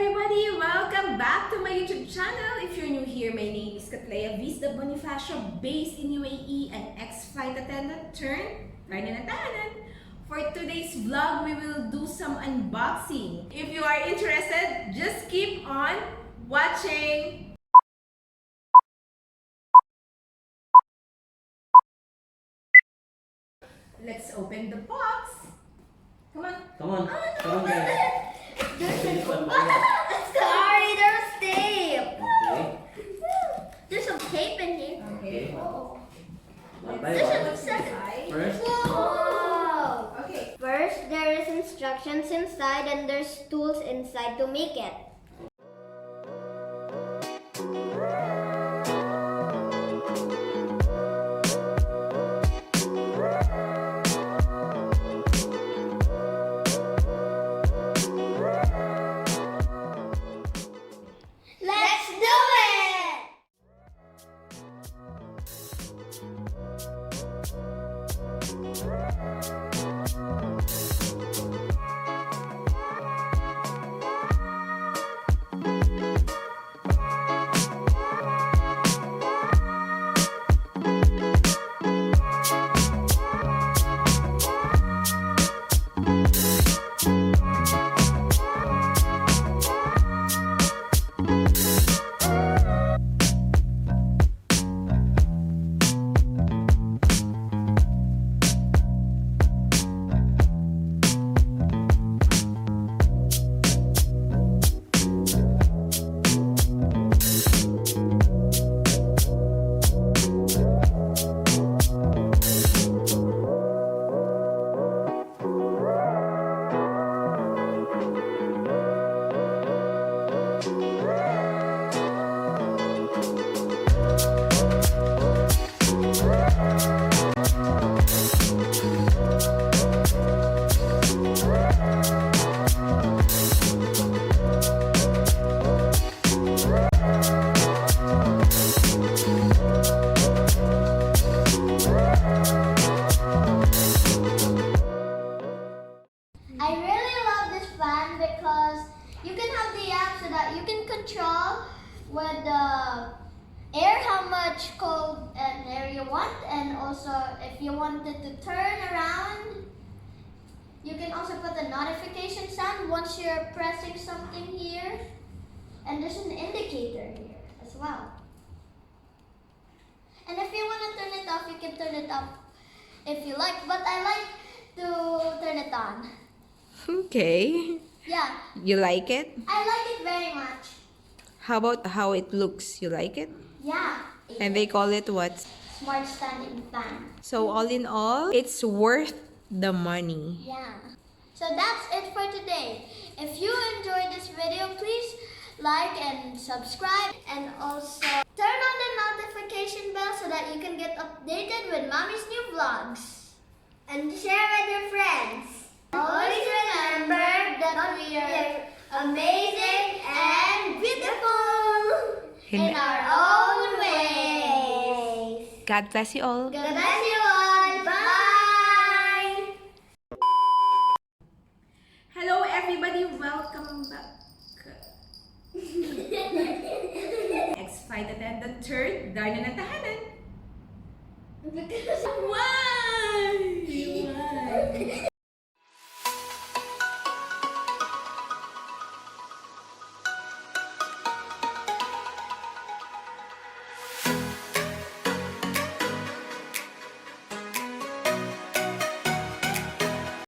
everybody! Welcome back to my YouTube channel. If you're new here, my name is Catlea, Visa Bonifacio, based in UAE, an ex-flight attendant turned tahanan. For today's vlog, we will do some unboxing. If you are interested, just keep on watching. Let's open the box. Come on. Come on, guys. Sorry, there's tape. Okay. There's some tape in here. Okay. Oh. One by There's one. a second. First, Whoa. Okay. First, there is instructions inside, and there's tools inside to make it. Let's do it! I really love this fan because you can have the app so that you can control with the air how much cold and air you want, and also if you want it to turn around, you can also put a notification sound once you're pressing something here, and there's an indicator here as well. And if you want to turn it off, you can turn it off if you like, but I like to turn it on. Okay. Yeah, You like it? I like it very much. How about how it looks? You like it? Yeah. And they call it what? Smart standing fan. So all in all, it's worth the money. Yeah. So that's it for today. If you enjoyed this video, please like and subscribe, and also turn on the notification bell so that you can get updated with Mommy's new vlogs. And share with your friends. Always remember that we are amazing and beautiful in our own ways. God bless you all. God bless you all. Bye! Hello everybody, welcome back. Ex-flight attendant turned darna ng tahanan. Because Why? Why?